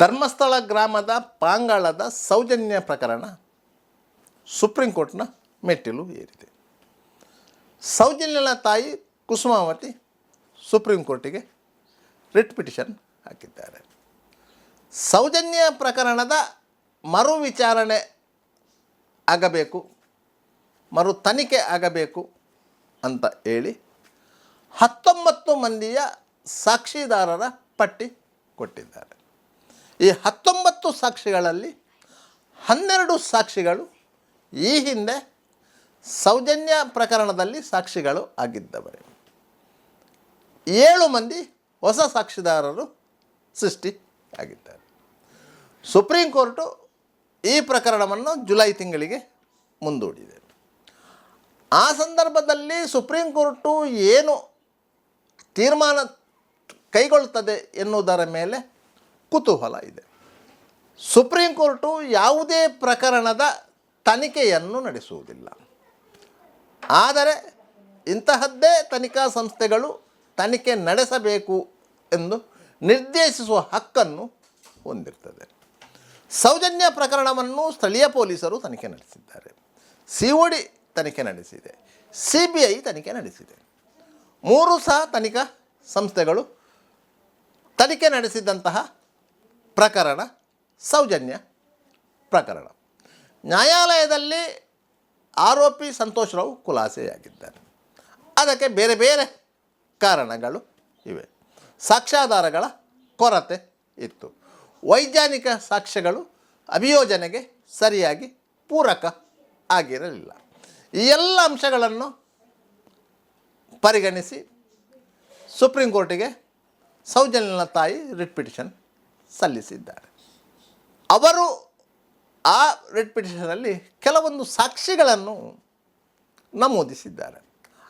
ಧರ್ಮಸ್ಥಳ ಗ್ರಾಮದ ಪಾಂಗಾಳದ ಸೌಜನ್ಯ ಪ್ರಕರಣ ಸುಪ್ರೀಂ ಕೋರ್ಟ್ನ ಮೆಟ್ಟಿಲು ಏರಿದೆ. ಸೌಜನ್ಯಳ ತಾಯಿ ಕುಸುಮಾವತಿ ಸುಪ್ರೀಂ ಕೋರ್ಟಿಗೆ ರಿಟ್ ಪಿಟಿಷನ್ ಹಾಕಿದ್ದಾರೆ. ಸೌಜನ್ಯ ಪ್ರಕರಣದ ಮರು ವಿಚಾರಣೆ ಆಗಬೇಕು, ಮರು ತನಿಖೆ ಆಗಬೇಕು ಅಂತ ಹೇಳಿ 19 ಮಂದಿಯ ಸಾಕ್ಷಿದಾರರ ಪಟ್ಟಿ ಕೊಟ್ಟಿದ್ದಾರೆ. ಈ 19 ಸಾಕ್ಷಿಗಳಲ್ಲಿ 12 ಸಾಕ್ಷಿಗಳು ಈ ಹಿಂದೆ ಸೌಜನ್ಯ ಪ್ರಕರಣದಲ್ಲಿ ಸಾಕ್ಷಿಗಳು ಆಗಿದ್ದವರೇ. 7 ಮಂದಿ ಹೊಸ ಸಾಕ್ಷಿದಾರರು ಸೃಷ್ಟಿ ಆಗಿದ್ದಾರೆ. ಸುಪ್ರೀಂ ಕೋರ್ಟು ಈ ಪ್ರಕರಣವನ್ನು ಜುಲೈ ತಿಂಗಳಿಗೆ ಮುಂದೂಡಿದೆ. ಆ ಸಂದರ್ಭದಲ್ಲಿ ಸುಪ್ರೀಂ ಕೋರ್ಟು ಏನು ತೀರ್ಮಾನ ಕೈಗೊಳ್ಳುತ್ತದೆ ಎನ್ನುವುದರ ಮೇಲೆ ಕುತೂಹಲ ಇದೆ. ಸುಪ್ರೀಂ ಕೋರ್ಟು ಯಾವುದೇ ಪ್ರಕರಣದ ತನಿಖೆಯನ್ನು ನಡೆಸುವುದಿಲ್ಲ. ಆದರೆ ಇಂತಹದ್ದೇ ತನಿಖಾ ಸಂಸ್ಥೆಗಳು ತನಿಖೆ ನಡೆಸಬೇಕು ಎಂದು ನಿರ್ದೇಶಿಸುವ ಹಕ್ಕನ್ನು ಹೊಂದಿರ್ತದೆ. ಸೌಜನ್ಯ ಪ್ರಕರಣವನ್ನು ಸ್ಥಳೀಯ ಪೊಲೀಸರು ತನಿಖೆ ನಡೆಸಿದ್ದಾರೆ. COD ತನಿಖೆ ನಡೆಸಿದೆ, CBI ತನಿಖೆ ನಡೆಸಿದೆ. 3 ಸಹ ತನಿಖಾ ಸಂಸ್ಥೆಗಳು ತನಿಖೆ ನಡೆಸಿದಂತಹ ಪ್ರಕರಣ ಸೌಜನ್ಯ ಪ್ರಕರಣ. ನ್ಯಾಯಾಲಯದಲ್ಲಿ ಆರೋಪಿ ಸಂತೋಷ್ ರಾವ್ ಖುಲಾಸೆಯಾಗಿದ್ದಾನೆ. ಅದಕ್ಕೆ ಬೇರೆ ಬೇರೆ ಕಾರಣಗಳು ಇವೆ. ಸಾಕ್ಷ್ಯಾಧಾರಗಳ ಕೊರತೆ ಇತ್ತು. ವೈಜ್ಞಾನಿಕ ಸಾಕ್ಷ್ಯಗಳು ಅಭಿಯೋಜನೆಗೆ ಸರಿಯಾಗಿ ಪೂರಕ ಆಗಿರಲಿಲ್ಲ. ಈ ಎಲ್ಲ ಅಂಶಗಳನ್ನು ಪರಿಗಣಿಸಿ ಸುಪ್ರೀಂ ಕೋರ್ಟಿಗೆ ಸೌಜನ್ಯನ ತಾಯಿ ರಿಟ್ ಪಿಟಿಷನ್ ಸಲ್ಲಿಸಿದ್ದಾರೆ. ಅವರು ಆ ರಿಟ್ ಪಿಟಿಷನಲ್ಲಿ ಕೆಲವೊಂದು ಸಾಕ್ಷಿಗಳನ್ನು ನಮೂದಿಸಿದ್ದಾರೆ.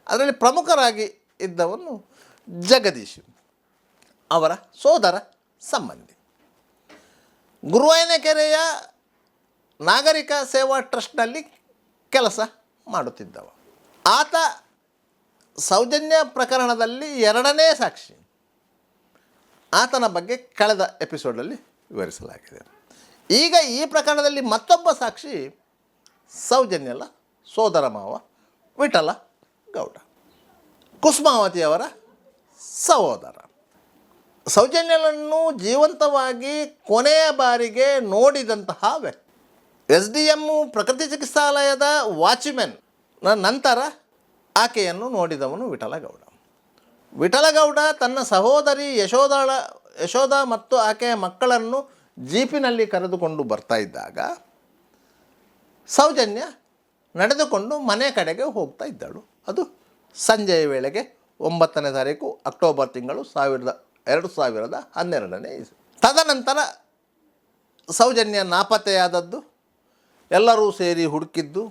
ಅದರಲ್ಲಿ ಪ್ರಮುಖರಾಗಿ ಇದ್ದವನು ಜಗದೀಶ್, ಅವರ ಸೋದರ ಸಂಬಂಧಿ. ಗುರುವಾಯನಕೆರೆಯ ನಾಗರಿಕ ಸೇವಾ ಟ್ರಸ್ಟ್ನಲ್ಲಿ ಕೆಲಸ ಮಾಡುತ್ತಿದ್ದವ. ಆತ ಸೌಜನ್ಯ ಪ್ರಕರಣದಲ್ಲಿ 2ನೇ ಸಾಕ್ಷಿ. ಆತನ ಬಗ್ಗೆ ಕಳೆದ ಎಪಿಸೋಡಲ್ಲಿ ವಿವರಿಸಲಾಗಿದೆ. ಈಗ ಈ ಪ್ರಕರಣದಲ್ಲಿ ಮತ್ತೊಬ್ಬ ಸಾಕ್ಷಿ ಸೌಜನ್ಯಲ ಸೋದರ ಮಾವ ವಿಠಲ ಗೌಡ, ಕುಸುಮಾವತಿಯವರ ಸಹೋದರ. ಸೌಜನ್ಯಲನ್ನು ಜೀವಂತವಾಗಿ ಕೊನೆಯ ಬಾರಿಗೆ ನೋಡಿದಂತಹ ವ್ಯಕ್ತಿ. SDM ಪ್ರಕೃತಿ ಚಿಕಿತ್ಸಾಲಯದ ವಾಚ್ಮೆನ್ ನಂತರ ಆಕೆಯನ್ನು ನೋಡಿದವನು ವಿಠಲಗೌಡ. ವಿಠಲಗೌಡ ತನ್ನ ಸಹೋದರಿ ಯಶೋಧ ಮತ್ತು ಆಕೆಯ ಮಕ್ಕಳನ್ನು ಜೀಪಿನಲ್ಲಿ ಕರೆದುಕೊಂಡು ಬರ್ತಾ ಇದ್ದಾಗ ಸೌಜನ್ಯ ನಡೆದುಕೊಂಡು ಮನೆ ಕಡೆಗೆ ಹೋಗ್ತಾ ಇದ್ದಳು. ಅದು ಸಂಜೆಯ ವೇಳೆಗೆ 9ನೇ ತಾರೀಕು ಅಕ್ಟೋಬರ್ ತಿಂಗಳು 2012ನೇ ಇಸವಿ. ತದನಂತರ ಸೌಜನ್ಯ ನಾಪತ್ತೆಯಾದದ್ದು, ಎಲ್ಲರೂ ಸೇರಿ ಹುಡುಕಿದ್ದು,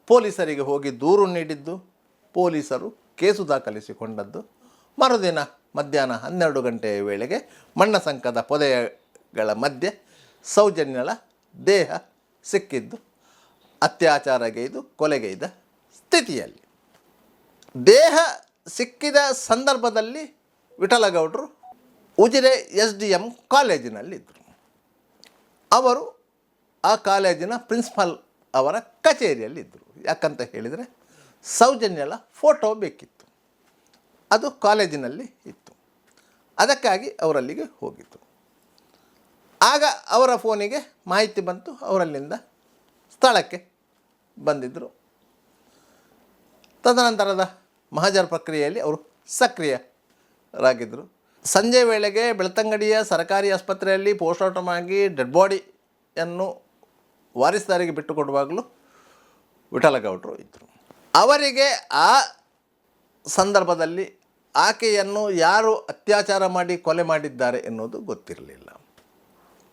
ಪೊಲೀಸರಿಗೆ ಹೋಗಿ ದೂರು ನೀಡಿದ್ದು, ಪೊಲೀಸರು ಕೇಸು ದಾಖಲಿಸಿಕೊಂಡದ್ದು. ಮರುದಿನ ಮಧ್ಯಾಹ್ನ 12 ಗಂಟೆಯ ವೇಳೆಗೆ ಮಣ್ಣಸಂಕದ ಪೊದೆಗಳ ಮಧ್ಯೆ ಸೌಜನ್ಯಳ ದೇಹ ಸಿಕ್ಕಿದ್ದು ಅತ್ಯಾಚಾರಗೈದು ಕೊಲೆಗೈದ ಸ್ಥಿತಿಯಲ್ಲಿ. ದೇಹ ಸಿಕ್ಕಿದ ಸಂದರ್ಭದಲ್ಲಿ ವಿಠಲಗೌಡರು ಉಜಿರೆ SDM ಕಾಲೇಜಿನಲ್ಲಿದ್ದರು. ಅವರು ಆ ಕಾಲೇಜಿನ ಪ್ರಿನ್ಸಿಪಾಲ್ ಅವರ ಕಚೇರಿಯಲ್ಲಿದ್ದರು. ಯಾಕಂತ ಹೇಳಿದರೆ ಸೌಜನ್ಯಳ ಫೋಟೋ ಬೇಕಿತ್ತು, ಅದು ಕಾಲೇಜಿನಲ್ಲಿ ಇತ್ತು. ಅದಕ್ಕಾಗಿ ಅವರಲ್ಲಿಗೆ ಹೋಗಿತ್ತು. ಆಗ ಅವರ ಫೋನಿಗೆ ಮಾಹಿತಿ ಬಂತು, ಅವರಲ್ಲಿಂದ ಸ್ಥಳಕ್ಕೆ ಬಂದಿದ್ದರು. ತದನಂತರದ ಮಹಜರ್ ಪ್ರಕ್ರಿಯೆಯಲ್ಲಿ ಅವರು ಸಕ್ರಿಯರಾಗಿದ್ದರು. ಸಂಜೆ ವೇಳೆಗೆ ಬೆಳ್ತಂಗಡಿಯ ಸರ್ಕಾರಿ ಆಸ್ಪತ್ರೆಯಲ್ಲಿ ಪೋಸ್ಟ್ಮಾರ್ಟಮ್ ಆಗಿ ಡೆಡ್ ಬಾಡಿಯನ್ನು ವಾರಿಸುದಾರಿಗೆ ಬಿಟ್ಟು ಕೊಡುವಾಗಲೂ ವಿಠಲಗೌಡರು ಇದ್ದರು. ಅವರಿಗೆ ಆ ಸಂದರ್ಭದಲ್ಲಿ ಆಕೆಯನ್ನು ಯಾರು ಅತ್ಯಾಚಾರ ಮಾಡಿ ಕೊಲೆ ಮಾಡಿದ್ದಾರೆ ಎನ್ನುವುದು ಗೊತ್ತಿರಲಿಲ್ಲ.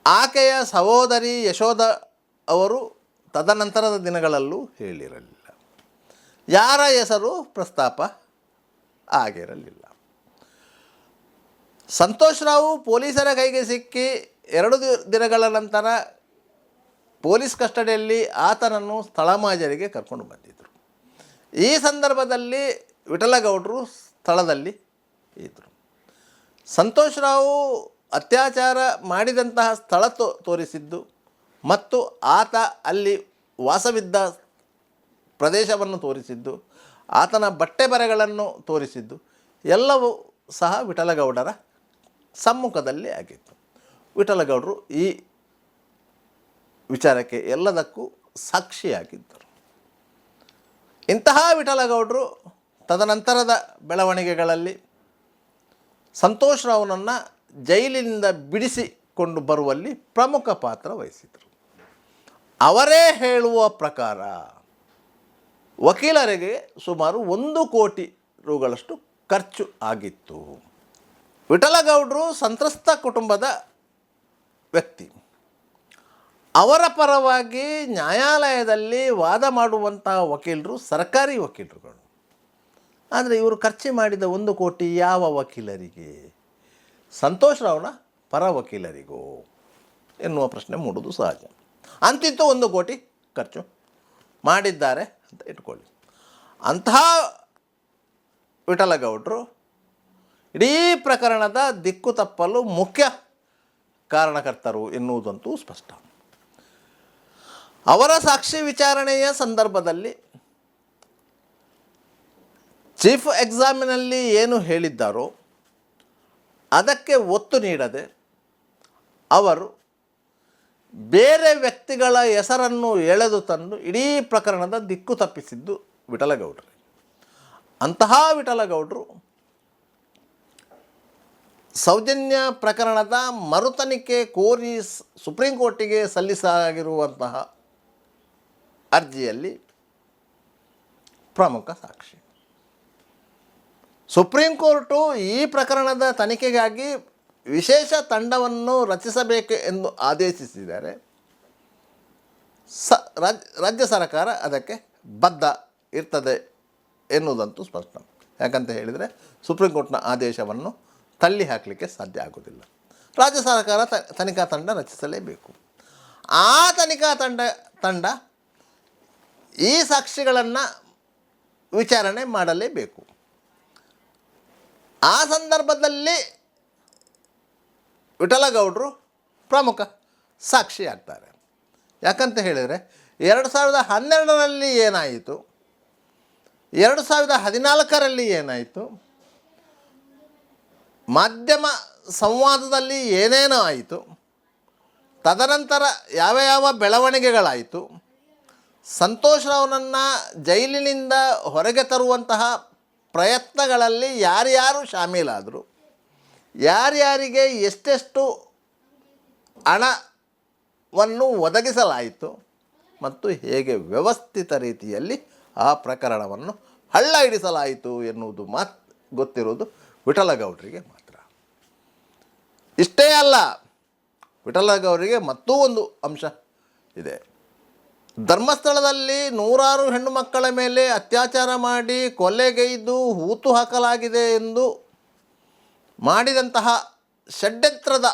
ಆಕೆಯ ಸಹೋದರಿ ಯಶೋಧ ಅವರು ತದನಂತರದ ದಿನಗಳಲ್ಲೂ ಹೇಳಿರಲಿಲ್ಲ. ಯಾರ ಹೆಸರು ಪ್ರಸ್ತಾಪ ಆಗಿರಲಿಲ್ಲ. ಸಂತೋಷ್ ರಾವ್ ಪೊಲೀಸರ ಕೈಗೆ ಸಿಕ್ಕಿ 2 ದಿನಗಳ ನಂತರ ಪೊಲೀಸ್ ಕಸ್ಟಡಿಯಲ್ಲಿ ಆತನನ್ನು ಸ್ಥಳ ಮಹಜರಿಗೆ ಕರ್ಕೊಂಡು ಬಂದಿದ್ದರು. ಈ ಸಂದರ್ಭದಲ್ಲಿ ವಿಠಲಗೌಡರು ಸ್ಥಳದಲ್ಲಿ ಇದ್ದರು. ಸಂತೋಷ್ ರಾವ್ ಅತ್ಯಾಚಾರ ಮಾಡಿದಂತಹ ಸ್ಥಳ ತೋರಿಸಿದ್ದು ಮತ್ತು ಆತ ಅಲ್ಲಿ ವಾಸವಿದ್ದ ಪ್ರದೇಶವನ್ನು ತೋರಿಸಿದ್ದು, ಆತನ ಬಟ್ಟೆ ಬರೆಗಳನ್ನು ತೋರಿಸಿದ್ದು ಎಲ್ಲವೂ ಸಹ ವಿಠಲಗೌಡರ ಸಮ್ಮುಖದಲ್ಲಿ ಆಗಿತ್ತು. ವಿಠಲಗೌಡರು ಈ ವಿಚಾರಕ್ಕೆ ಎಲ್ಲದಕ್ಕೂ ಸಾಕ್ಷಿಯಾಗಿದ್ದರು. ಇಂತಹ ವಿಠಲಗೌಡರು ತದನಂತರದ ಬೆಳವಣಿಗೆಗಳಲ್ಲಿ ಸಂತೋಷ್ ರಾವ್ನನ್ನು ಜೈಲಿನಿಂದ ಬಿಡಿಸಿಕೊಂಡು ಬರುವಲ್ಲಿ ಪ್ರಮುಖ ಪಾತ್ರ ವಹಿಸಿದರು. ಅವರೇ ಹೇಳುವ ಪ್ರಕಾರ ವಕೀಲರಿಗೆ ಸುಮಾರು 1 ಕೋಟಿ ರುಗಳಷ್ಟು ಖರ್ಚು ಆಗಿತ್ತು. ವಿಠಲಗೌಡರು ಸಂತ್ರಸ್ತ ಕುಟುಂಬದ ವ್ಯಕ್ತಿ. ಅವರ ಪರವಾಗಿ ನ್ಯಾಯಾಲಯದಲ್ಲಿ ವಾದ ಮಾಡುವಂತಹ ವಕೀಲರು ಸರ್ಕಾರಿ ವಕೀಲರುಗಳು. ಆದರೆ ಇವರು ಖರ್ಚು ಮಾಡಿದ 1 ಕೋಟಿ ಯಾವ ವಕೀಲರಿಗೆ? ಸಂತೋಷ್ ರಾವ್ನ ಪರ ವಕೀಲರಿಗೋ ಎನ್ನುವ ಪ್ರಶ್ನೆ ಮೂಡುವುದು ಸಹಜ. ಅಂತಿಂತೂ 1 ಕೋಟಿ ಖರ್ಚು ಮಾಡಿದ್ದಾರೆ ಅಂತ ಇಟ್ಕೊಳ್ಳಿ. ಅಂತಹ ವಿಠಲಗೌಡರು ಇಡೀ ಪ್ರಕರಣದ ದಿಕ್ಕು ತಪ್ಪಲು ಮುಖ್ಯ ಕಾರಣಕರ್ತರು ಎನ್ನುವುದಂತೂ ಸ್ಪಷ್ಟ. ಅವರ ಸಾಕ್ಷಿ ವಿಚಾರಣೆಯ ಸಂದರ್ಭದಲ್ಲಿ ಚೀಫ್ ಎಕ್ಸಾಮಿನಲ್ಲಿ ಏನು ಹೇಳಿದ್ದಾರೋ ಅದಕ್ಕೆ ಒತ್ತು ನೀಡದೆ ಅವರು ಬೇರೆ ವ್ಯಕ್ತಿಗಳ ಹೆಸರನ್ನು ಎಳೆದು ತಂದು ಇಡೀ ಪ್ರಕರಣದ ದಿಕ್ಕು ತಪ್ಪಿಸಿದ್ದು ವಿಠಲಗೌಡರು. ಅಂತಹ ವಿಠಲಗೌಡರು ಸೌಜನ್ಯ ಪ್ರಕರಣದ ಮರುತನಿಖೆ ಕೋರಿ ಸುಪ್ರೀಂ ಕೋರ್ಟಿಗೆ ಸಲ್ಲಿಸಲಾಗಿರುವಂತಹ ಅರ್ಜಿಯಲ್ಲಿ ಪ್ರಮುಖ ಸಾಕ್ಷಿ. ಸುಪ್ರೀಂ ಕೋರ್ಟು ಈ ಪ್ರಕರಣದ ತನಿಖೆಗಾಗಿ ವಿಶೇಷ ತಂಡವನ್ನು ರಚಿಸಬೇಕು ಎಂದು ಆದೇಶಿಸಿದರೆ ರಾಜ್ಯ ಸರ್ಕಾರ ಅದಕ್ಕೆ ಬದ್ಧ ಇರ್ತದೆ ಎನ್ನುವುದಂತೂ ಸ್ಪಷ್ಟ. ಯಾಕಂತ ಹೇಳಿದರೆ ಸುಪ್ರೀಂ ಕೋರ್ಟ್ನ ಆದೇಶವನ್ನು ತಳ್ಳಿ ಹಾಕಲಿಕ್ಕೆ ಸಾಧ್ಯ ಆಗೋದಿಲ್ಲ. ರಾಜ್ಯ ಸರ್ಕಾರ ತನಿಖಾ ತಂಡ ರಚಿಸಲೇಬೇಕು. ಆ ತನಿಖಾ ತಂಡ ಈ ಸಾಕ್ಷಿಗಳನ್ನು ವಿಚಾರಣೆ ಮಾಡಲೇಬೇಕು. ಆ ಸಂದರ್ಭದಲ್ಲಿ ವಿಠಲಗೌಡರು ಪ್ರಮುಖ ಸಾಕ್ಷಿಯಾಗ್ತಾರೆ. ಯಾಕಂತ ಹೇಳಿದರೆ 2012ರಲ್ಲಿ ಏನಾಯಿತು, 2014ರಲ್ಲಿ ಏನಾಯಿತು, ಮಾಧ್ಯಮ ಸಂವಾದದಲ್ಲಿ ಏನೇನೋ ಆಯಿತು, ತದನಂತರ ಯಾವ ಯಾವ ಬೆಳವಣಿಗೆಗಳಾಯಿತು, ಸಂತೋಷ್ ರಾವ್ನನ್ನು ಜೈಲಿನಿಂದ ಹೊರಗೆ ತರುವಂತಹ ಪ್ರಯತ್ನಗಳಲ್ಲಿ ಯಾರ್ಯಾರು ಶಾಮೀಲಾದರು, ಯಾರ್ಯಾರಿಗೆ ಎಷ್ಟೆಷ್ಟು ಹಣವನ್ನು ಒದಗಿಸಲಾಯಿತು ಮತ್ತು ಹೇಗೆ ವ್ಯವಸ್ಥಿತ ರೀತಿಯಲ್ಲಿ ಆ ಪ್ರಕರಣವನ್ನು ಹಳ್ಳ ಹಿಡಿಸಲಾಯಿತು ಎನ್ನುವುದು ಗೊತ್ತಿರುವುದು ವಿಠಲಗೌಡರಿಗೆ ಮಾತ್ರ. ಇಷ್ಟೇ ಅಲ್ಲ, ವಿಠಲಗೌಡರಿಗೆ ಮತ್ತೂ ಒಂದು ಅಂಶ ಇದೆ. ಧರ್ಮಸ್ಥಳದಲ್ಲಿ 100 ಹೆಣ್ಣು ಮಕ್ಕಳ ಮೇಲೆ ಅತ್ಯಾಚಾರ ಮಾಡಿ ಕೊಲೆಗೈದು ಹೂತು ಹಾಕಲಾಗಿದೆ ಎಂದು ಮಾಡಿದಂತಹ ಷಡ್ಯಂತ್ರದ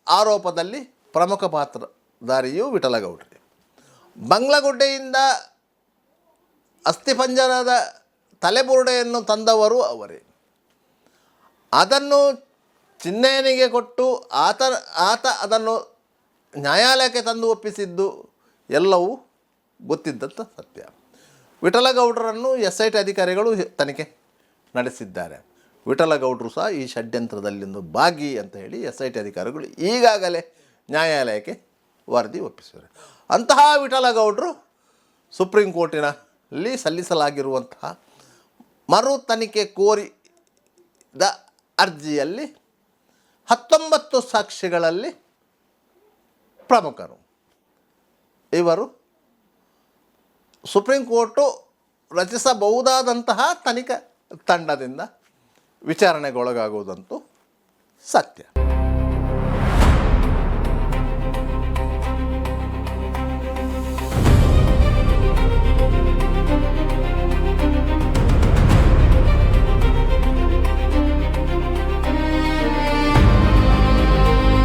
ಆರೋಪದಲ್ಲಿ ಪ್ರಮುಖ ಪಾತ್ರಧಾರಿಯೂ ವಿಠಲಗೌಡರೇ. ಬಂಗ್ಲಗುಡ್ಡೆಯಿಂದ ಅಸ್ಥಿಪಂಜರದ ತಲೆಬುರುಡೆಯನ್ನು ತಂದವರು ಅವರೇ. ಅದನ್ನು ಚಿನ್ನಯ್ಯನಿಗೆ ಕೊಟ್ಟು ಆತ ಅದನ್ನು ನ್ಯಾಯಾಲಯಕ್ಕೆ ತಂದು ಒಪ್ಪಿಸಿದ್ದು ಎಲ್ಲವೂ ಗೊತ್ತಿದ್ದಂಥ ಸತ್ಯ. ವಿಠಲಗೌಡರನ್ನು SIT ಅಧಿಕಾರಿಗಳು ತನಿಖೆ ನಡೆಸಿದ್ದಾರೆ. ವಿಠಲಗೌಡರು ಸಹ ಈ ಷಡ್ಯಂತ್ರದಲ್ಲಿಂದು ಭಾಗಿ ಅಂತ ಹೇಳಿ SIT ಅಧಿಕಾರಿಗಳು ಈಗಾಗಲೇ ನ್ಯಾಯಾಲಯಕ್ಕೆ ವರದಿ ಒಪ್ಪಿಸಿದ್ದಾರೆ. ಅಂತಹ ವಿಠಲಗೌಡರು ಸುಪ್ರೀಂ ಕೋರ್ಟಿನಲ್ಲಿ ಸಲ್ಲಿಸಲಾಗಿರುವಂತಹ ಮರು ತನಿಖೆ ಕೋರಿದ ಅರ್ಜಿಯಲ್ಲಿ 19 ಸಾಕ್ಷಿಗಳಲ್ಲಿ ಪ್ರಮುಖರು. ಇವರು ಸುಪ್ರೀಂ ಕೋರ್ಟು ರಚಿಸಬಹುದಾದಂತಹ ತನಿಖಾ ತಂಡದಿಂದ ವಿಚಾರಣೆಗೊಳಗಾಗುವುದಂತೂ ಸತ್ಯ.